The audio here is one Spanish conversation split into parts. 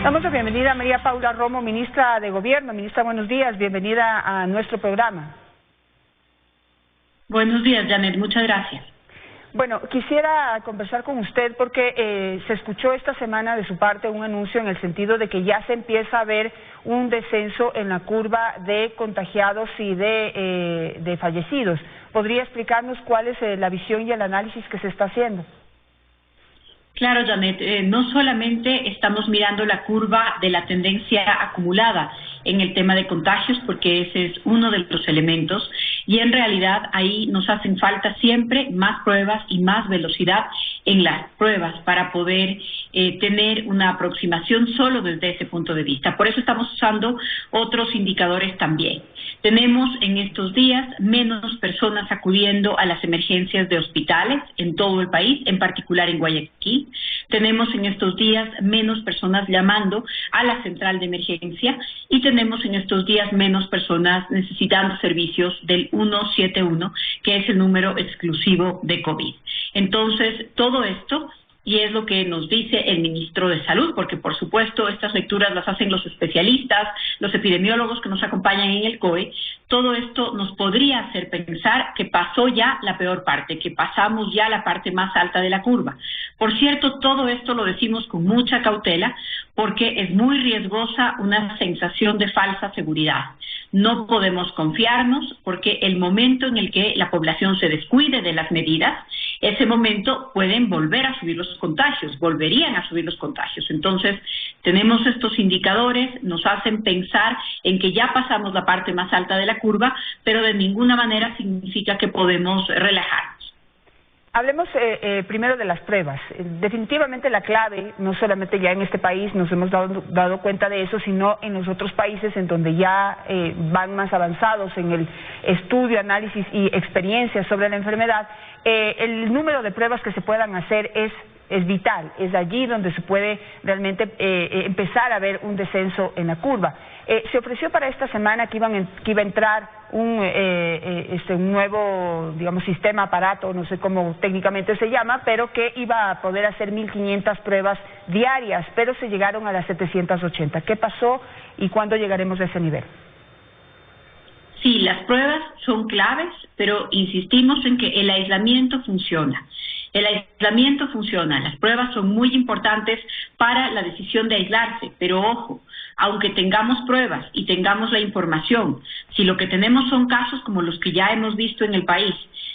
Damos la bienvenida a María Paula Romo, ministra de Gobierno. Ministra, buenos días, bienvenida a nuestro programa. Buenos días, Janet, muchas gracias. Bueno, quisiera conversar con usted porque se escuchó esta semana de su parte un anuncio en el sentido de que ya se empieza a ver un descenso en la curva de contagiados y de fallecidos. ¿Podría explicarnos cuál es la visión y el análisis que se está haciendo? Claro, Janet, no solamente estamos mirando la curva de la tendencia acumulada en el tema de contagios, porque ese es uno de los elementos, y en realidad ahí nos hacen falta siempre más pruebas y más velocidad en las pruebas para poder tener una aproximación solo desde ese punto de vista. Por eso estamos usando otros indicadores también. Tenemos en estos días menos personas acudiendo a las emergencias de hospitales en todo el país, en particular en Guayaquil. Tenemos en estos días menos personas llamando a la central de emergencia y tenemos en estos días menos personas necesitando servicios del 171, que es el número exclusivo de COVID. Entonces, todo esto, y es lo que nos dice el ministro de Salud, porque por supuesto estas lecturas las hacen los especialistas, los epidemiólogos que nos acompañan en el COE, todo esto nos podría hacer pensar que pasó ya la peor parte, que pasamos ya la parte más alta de la curva. Por cierto, todo esto lo decimos con mucha cautela porque es muy riesgosa una sensación de falsa seguridad. No podemos confiarnos porque el momento en el que la población se descuide de las medidas, ese momento pueden volver a subir los contagios, volverían a subir los contagios. Entonces, tenemos estos indicadores, nos hacen pensar en que ya pasamos la parte más alta de la curva, pero de ninguna manera significa que podemos relajarnos. Hablemos primero de las pruebas. Definitivamente la clave, no solamente ya en este país nos hemos dado cuenta de eso, sino en los otros países en donde ya van más avanzados en el estudio, análisis y experiencia sobre la enfermedad, el número de pruebas que se puedan hacer es vital, es allí donde se puede realmente empezar a ver un descenso en la curva. Se ofreció para esta semana que iba a entrar un nuevo, digamos, sistema, aparato, no sé cómo técnicamente se llama, pero que iba a poder hacer 1.500 pruebas diarias, pero se llegaron a las 780. ¿Qué pasó y cuándo llegaremos a ese nivel? Sí, las pruebas son claves, pero insistimos en que el aislamiento funciona. El aislamiento funciona, las pruebas son muy importantes para la decisión de aislarse, pero ojo, aunque tengamos pruebas y tengamos la información, si lo que tenemos son casos como los que ya hemos visto en el país,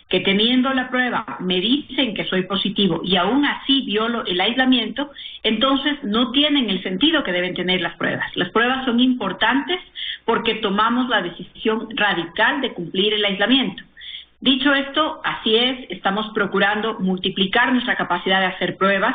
que teniendo la prueba me dicen que soy positivo y aún así violo el aislamiento, entonces no tienen el sentido que deben tener las pruebas. Las pruebas son importantes porque tomamos la decisión radical de cumplir el aislamiento. Dicho esto, así es, estamos procurando multiplicar nuestra capacidad de hacer pruebas,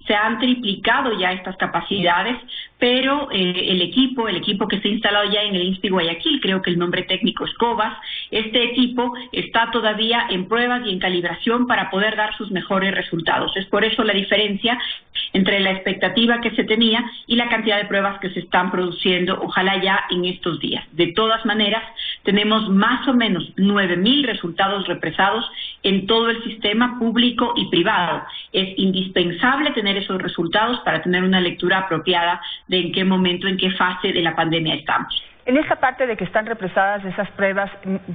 se han triplicado ya estas capacidades, pero el equipo que está instalado ya en el INSPI Guayaquil, creo que el nombre técnico es COVAS, este equipo está todavía en pruebas y en calibración para poder dar sus mejores resultados. Es por eso la diferencia entre la expectativa que se tenía y la cantidad de pruebas que se están produciendo, ojalá ya en estos días. De todas maneras, tenemos más o menos 9.000 resultados represados en todo el sistema público y privado. Es indispensable tener esos resultados para tener una lectura apropiada de en qué momento, en qué fase de la pandemia estamos. En esta parte de que están represadas esas pruebas,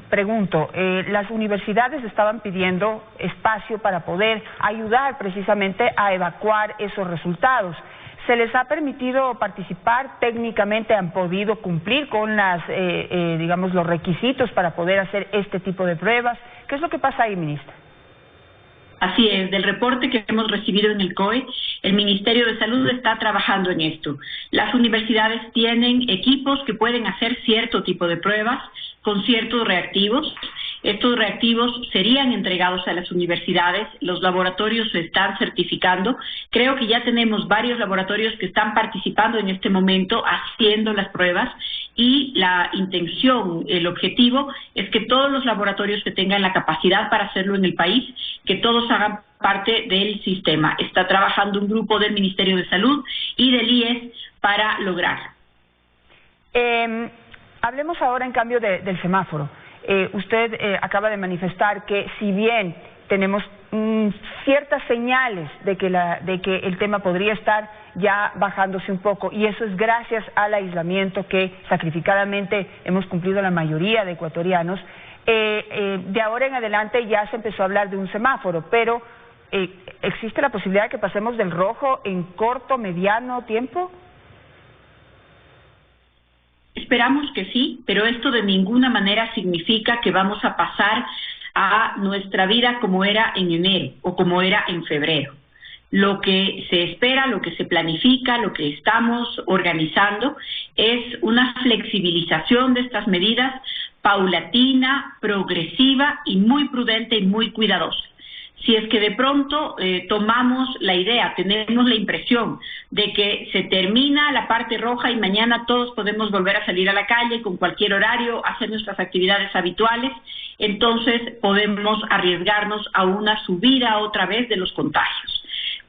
pregunto, las universidades estaban pidiendo espacio para poder ayudar precisamente a evacuar esos resultados. ¿Se les ha permitido participar? ¿Técnicamente han podido cumplir con digamos, los requisitos para poder hacer este tipo de pruebas? ¿Qué es lo que pasa ahí, ministra? Así es, del reporte que hemos recibido en el COE, el Ministerio de Salud está trabajando en esto. Las universidades tienen equipos que pueden hacer cierto tipo de pruebas con ciertos reactivos. Estos reactivos serían entregados a las universidades, los laboratorios se están certificando. Creo que ya tenemos varios laboratorios que están participando en este momento haciendo las pruebas y la intención, el objetivo es que todos los laboratorios que tengan la capacidad para hacerlo en el país, que todos hagan parte del sistema. Está trabajando un grupo del Ministerio de Salud y del IES para lograrlo. Hablemos ahora en cambio del semáforo. Usted acaba de manifestar que si bien tenemos ciertas señales de que el tema podría estar ya bajándose un poco, y eso es gracias al aislamiento que sacrificadamente hemos cumplido la mayoría de ecuatorianos. De ahora en adelante ya se empezó a hablar de un semáforo, pero ¿existe la posibilidad de que pasemos del rojo en corto, mediano tiempo? Esperamos que sí, pero esto de ninguna manera significa que vamos a pasar a nuestra vida como era en enero o como era en febrero. Lo que se espera, lo que se planifica, lo que estamos organizando es una flexibilización de estas medidas paulatina, progresiva y muy prudente y muy cuidadosa. Si es que de pronto tomamos la idea, tenemos la impresión de que se termina la parte roja y mañana todos podemos volver a salir a la calle con cualquier horario, hacer nuestras actividades habituales, entonces podemos arriesgarnos a una subida otra vez de los contagios.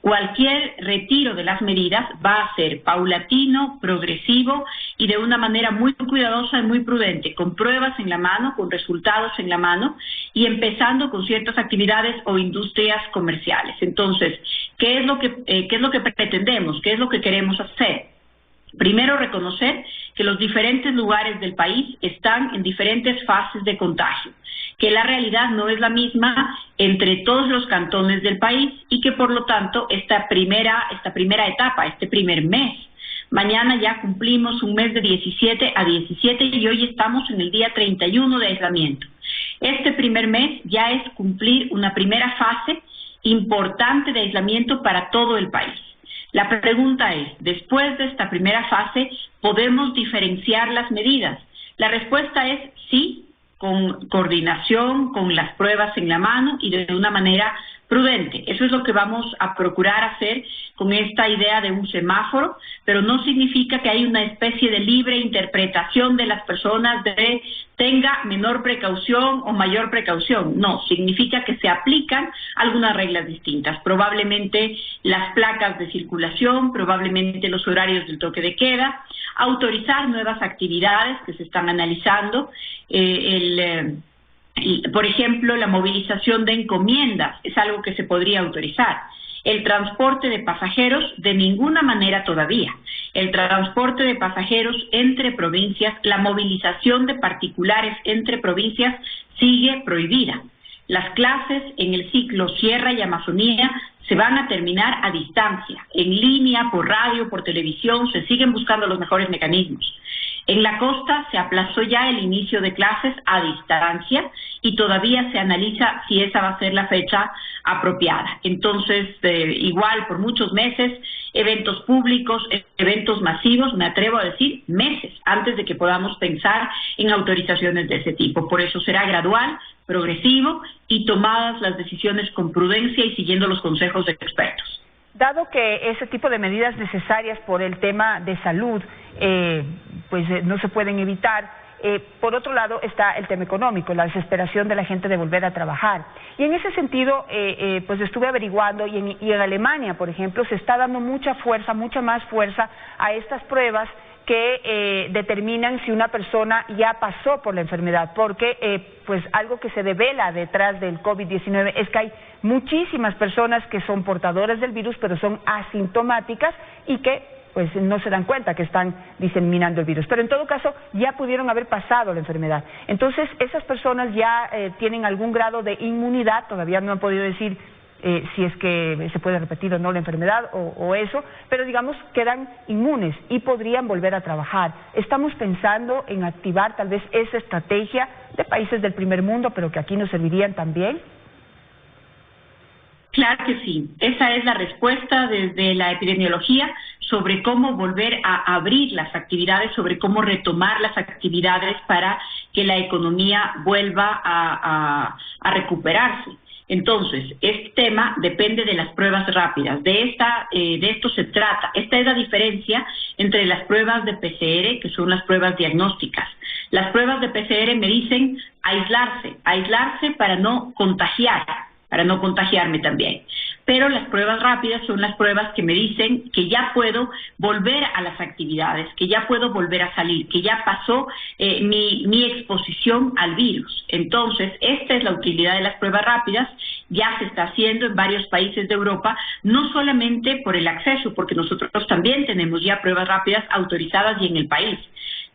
Cualquier retiro de las medidas va a ser paulatino, progresivo y de una manera muy cuidadosa y muy prudente, con pruebas en la mano, con resultados en la mano y empezando con ciertas actividades o industrias comerciales. Entonces, ¿qué es lo que pretendemos? ¿Qué es lo que queremos hacer? Primero, reconocer que los diferentes lugares del país están en diferentes fases de contagio, que la realidad no es la misma entre todos los cantones del país y que por lo tanto esta primera etapa, este primer mes, mañana ya cumplimos un mes de 17 a 17 y hoy estamos en el día 31 de aislamiento. Este primer mes ya es cumplir una primera fase importante de aislamiento para todo el país. La pregunta es, después de esta primera fase, ¿podemos diferenciar las medidas? La respuesta es sí, con coordinación, con las pruebas en la mano y de una manera prudente. Eso es lo que vamos a procurar hacer con esta idea de un semáforo, pero no significa que hay una especie de libre interpretación de las personas de tenga menor precaución o mayor precaución. No, significa que se aplican algunas reglas distintas. Probablemente las placas de circulación, probablemente los horarios del toque de queda, autorizar nuevas actividades que se están analizando, por ejemplo, la movilización de encomiendas es algo que se podría autorizar. El transporte de pasajeros, de ninguna manera todavía. El transporte de pasajeros entre provincias, la movilización de particulares entre provincias sigue prohibida. Las clases en el ciclo Sierra y Amazonía se van a terminar a distancia, en línea, por radio, por televisión, se siguen buscando los mejores mecanismos. En la costa se aplazó ya el inicio de clases a distancia y todavía se analiza si esa va a ser la fecha apropiada. Entonces, igual por muchos meses, eventos públicos, eventos masivos, me atrevo a decir meses antes de que podamos pensar en autorizaciones de ese tipo. Por eso será gradual, progresivo y tomadas las decisiones con prudencia y siguiendo los consejos de expertos. Dado que ese tipo de medidas necesarias por el tema de salud no se pueden evitar, por otro lado está el tema económico, la desesperación de la gente de volver a trabajar. Y en ese sentido, pues estuve averiguando y en Alemania, por ejemplo, se está dando mucha más fuerza a estas pruebas que determinan si una persona ya pasó por la enfermedad, porque pues algo que se devela detrás del COVID-19 es que hay muchísimas personas que son portadoras del virus, pero son asintomáticas y que pues no se dan cuenta que están diseminando el virus, pero en todo caso ya pudieron haber pasado la enfermedad. Entonces esas personas ya tienen algún grado de inmunidad, todavía no han podido decir si es que se puede repetir o no la enfermedad o eso, pero digamos quedan inmunes y podrían volver a trabajar. Estamos pensando en activar tal vez esa estrategia de países del primer mundo, pero que aquí nos servirían también. Claro que sí, esa es la respuesta desde la epidemiología sobre cómo volver a abrir las actividades, sobre cómo retomar las actividades para que la economía vuelva a recuperarse. Entonces, este tema depende de las pruebas rápidas, de esto se trata. Esta es la diferencia entre las pruebas de PCR, que son las pruebas diagnósticas. Las pruebas de PCR me dicen aislarse para no contagiarme también. Pero las pruebas rápidas son las pruebas que me dicen que ya puedo volver a las actividades, que ya puedo volver a salir, que ya pasó mi exposición al virus. Entonces, esta es la utilidad de las pruebas rápidas ya se está haciendo en varios países de Europa, no solamente por el acceso, porque nosotros también tenemos ya pruebas rápidas autorizadas y en el país,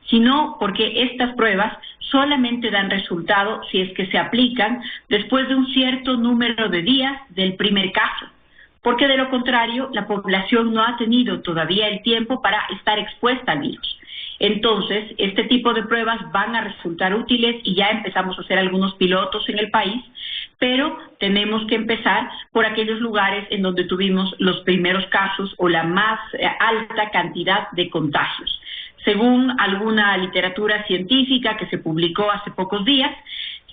sino porque estas pruebas solamente dan resultado si es que se aplican después de un cierto número de días del primer caso, porque de lo contrario la población no ha tenido todavía el tiempo para estar expuesta al virus. Entonces, este tipo de pruebas van a resultar útiles y ya empezamos a hacer algunos pilotos en el país, pero tenemos que empezar por aquellos lugares en donde tuvimos los primeros casos o la más alta cantidad de contagios. Según alguna literatura científica que se publicó hace pocos días,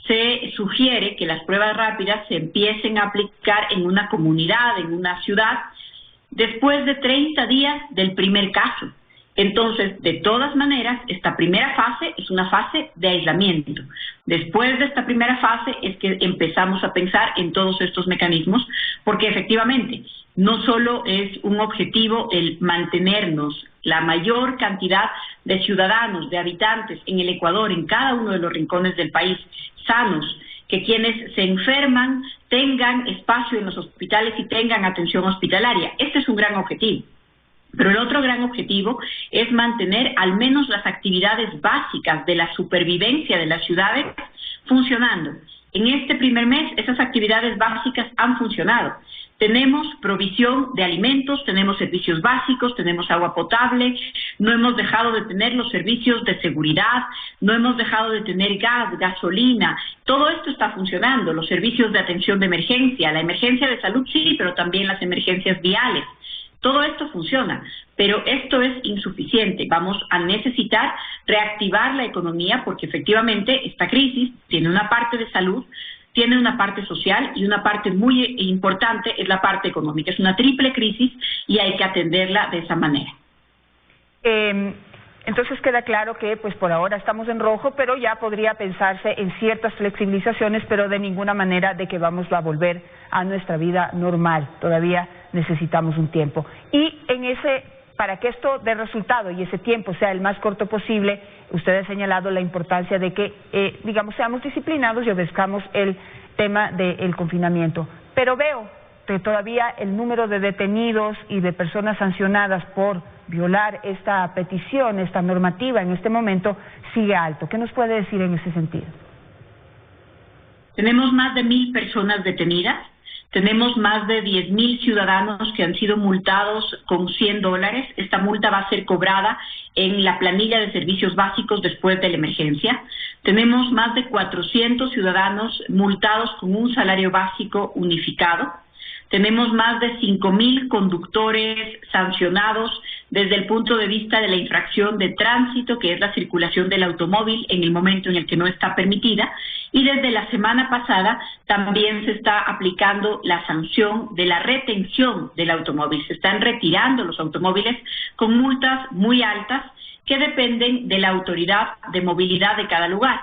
se sugiere que las pruebas rápidas se empiecen a aplicar en una comunidad, en una ciudad, después de 30 días del primer caso. Entonces, de todas maneras, esta primera fase es una fase de aislamiento. Después de esta primera fase es que empezamos a pensar en todos estos mecanismos, porque efectivamente no solo es un objetivo el mantenernos la mayor cantidad de ciudadanos, de habitantes en el Ecuador, en cada uno de los rincones del país, sanos, que quienes se enferman tengan espacio en los hospitales y tengan atención hospitalaria. Este es un gran objetivo. Pero el otro gran objetivo es mantener al menos las actividades básicas de la supervivencia de las ciudades funcionando. En este primer mes, esas actividades básicas han funcionado. Tenemos provisión de alimentos, tenemos servicios básicos, tenemos agua potable, no hemos dejado de tener los servicios de seguridad, no hemos dejado de tener gas, gasolina, todo esto está funcionando, los servicios de atención de emergencia, la emergencia de salud sí, pero también las emergencias viales. Todo esto funciona, pero esto es insuficiente. Vamos a necesitar reactivar la economía porque efectivamente esta crisis tiene una parte de salud, tiene una parte social y una parte muy importante es la parte económica. Es una triple crisis y hay que atenderla de esa manera. Entonces queda claro que pues por ahora estamos en rojo, pero ya podría pensarse en ciertas flexibilizaciones, pero de ninguna manera de que vamos a volver a nuestra vida normal. Todavía necesitamos un tiempo. Y para que esto dé resultado y ese tiempo sea el más corto posible, usted ha señalado la importancia de que, seamos disciplinados y obedezcamos el tema del confinamiento. Pero veo que todavía el número de detenidos y de personas sancionadas por violar esta petición, esta normativa en este momento, sigue alto. ¿Qué nos puede decir en ese sentido? Tenemos más de 1,000 personas detenidas. Tenemos más de 10,000 ciudadanos que han sido multados con $100. Esta multa va a ser cobrada en la planilla de servicios básicos después de la emergencia. Tenemos más de 400 ciudadanos multados con un salario básico unificado. Tenemos más de 5,000 conductores sancionados desde el punto de vista de la infracción de tránsito, que es la circulación del automóvil en el momento en el que no está permitida. Y desde la semana pasada también se está aplicando la sanción de la retención del automóvil. Se están retirando los automóviles con multas muy altas que dependen de la autoridad de movilidad de cada lugar.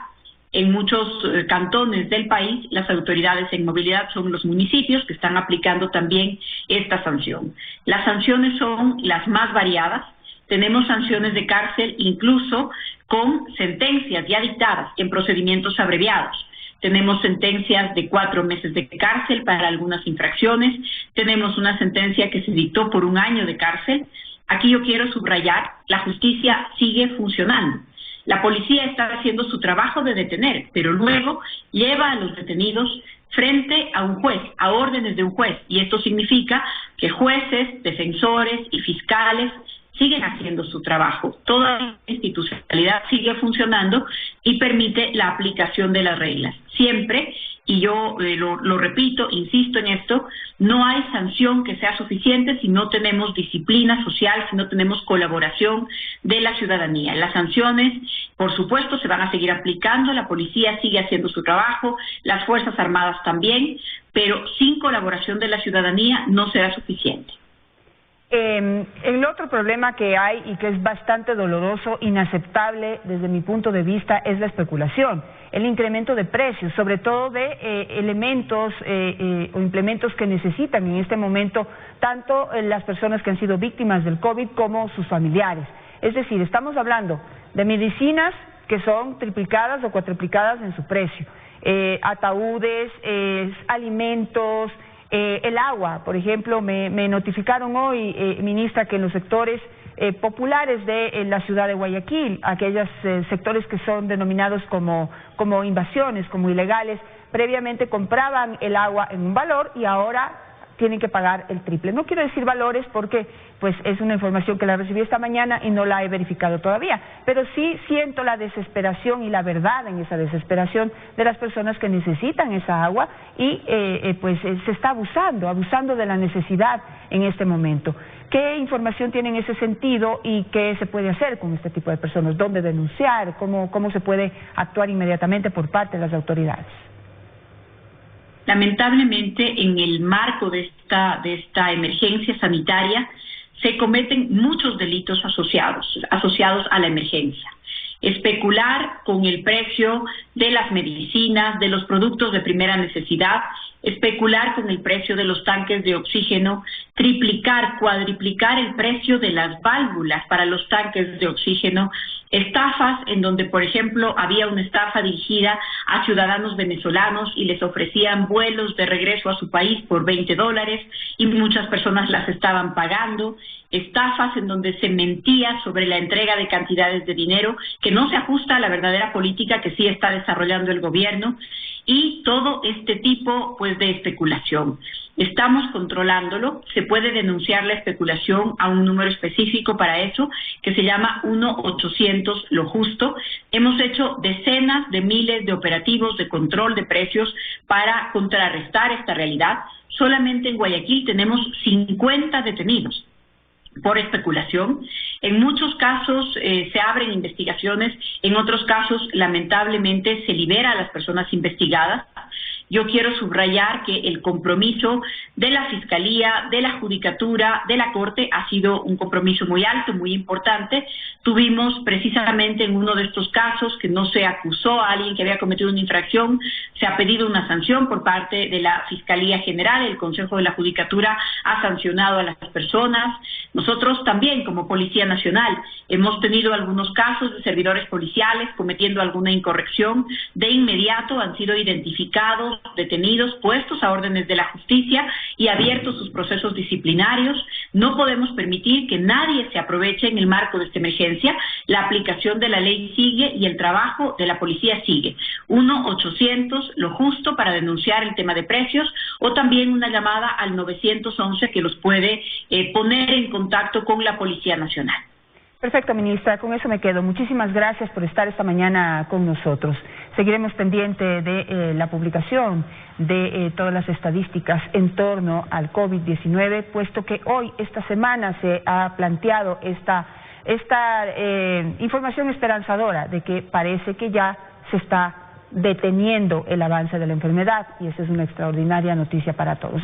En muchos cantones del país, las autoridades en movilidad son los municipios que están aplicando también esta sanción. Las sanciones son las más variadas. Tenemos sanciones de cárcel incluso con sentencias ya dictadas en procedimientos abreviados. Tenemos sentencias de 4 meses de cárcel para algunas infracciones. Tenemos una sentencia que se dictó por 1 año de cárcel. Aquí yo quiero subrayar, la justicia sigue funcionando. La policía está haciendo su trabajo de detener, pero luego lleva a los detenidos frente a un juez, a órdenes de un juez, y esto significa que jueces, defensores y fiscales siguen haciendo su trabajo. Toda la institucionalidad sigue funcionando y permite la aplicación de las reglas. Siempre, y yo lo repito, insisto en esto, no hay sanción que sea suficiente si no tenemos disciplina social, si no tenemos colaboración de la ciudadanía. Las sanciones, por supuesto, se van a seguir aplicando, la policía sigue haciendo su trabajo, las Fuerzas Armadas también, pero sin colaboración de la ciudadanía no será suficiente. El otro problema que hay y que es bastante doloroso, inaceptable desde mi punto de vista, es la especulación, el incremento de precios, sobre todo de elementos o implementos que necesitan en este momento tanto las personas que han sido víctimas del COVID como sus familiares. Es decir, estamos hablando de medicinas que son triplicadas o cuatriplicadas en su precio. ataúdes, alimentos, el agua. Por ejemplo, me notificaron hoy, ministra, que en los sectores populares de la ciudad de Guayaquil, aquellos sectores que son denominados como invasiones, como ilegales, previamente compraban el agua en un valor y ahora tienen que pagar el triple. No quiero decir valores porque pues es una información que la recibí esta mañana y no la he verificado todavía, pero sí siento la desesperación y la verdad en esa desesperación de las personas que necesitan esa agua y se está abusando de la necesidad en este momento. ¿Qué información tiene en ese sentido y qué se puede hacer con este tipo de personas? ¿Dónde denunciar? ¿Cómo se puede actuar inmediatamente por parte de las autoridades? Lamentablemente, en el marco de esta emergencia sanitaria, se cometen muchos delitos asociados a la emergencia. Especular con el precio de las medicinas, de los productos de primera necesidad, especular con el precio de los tanques de oxígeno, triplicar, cuadriplicar el precio de las válvulas para los tanques de oxígeno, estafas en donde, por ejemplo, había una estafa dirigida a ciudadanos venezolanos y les ofrecían vuelos de regreso a su país por $20 y muchas personas las estaban pagando, estafas en donde se mentía sobre la entrega de cantidades de dinero que no se ajusta a la verdadera política que sí está desarrollando el gobierno y todo este tipo de especulación. Estamos controlándolo, se puede denunciar la especulación a un número específico para eso, que se llama 1-800 lo justo. Hemos hecho decenas de miles de operativos de control de precios para contrarrestar esta realidad. Solamente en Guayaquil tenemos 50 detenidos por especulación. En muchos casos se abren investigaciones, en otros casos lamentablemente se libera a las personas investigadas. Yo quiero subrayar que el compromiso de la Fiscalía, de la Judicatura, de la Corte ha sido un compromiso muy alto, muy importante. Tuvimos precisamente en uno de estos casos que no se acusó a alguien que había cometido una infracción, se ha pedido una sanción por parte de la Fiscalía General, el Consejo de la Judicatura ha sancionado a las personas. Nosotros también, como Policía Nacional, hemos tenido algunos casos de servidores policiales cometiendo alguna incorrección. De inmediato han sido identificados, detenidos, puestos a órdenes de la justicia y abiertos sus procesos disciplinarios. No podemos permitir que nadie se aproveche en el marco de esta emergencia. La aplicación de la ley sigue y el trabajo de la policía sigue. 1-800 lo justo para denunciar el tema de precios o también una llamada al 911 que los puede poner en contacto con la Policía Nacional. Perfecto, ministra, con eso me quedo. Muchísimas gracias por estar esta mañana con nosotros. Seguiremos pendiente de la publicación de todas las estadísticas en torno al COVID-19, puesto que hoy, esta semana, se ha planteado esta información esperanzadora de que parece que ya se está deteniendo el avance de la enfermedad y esa es una extraordinaria noticia para todos.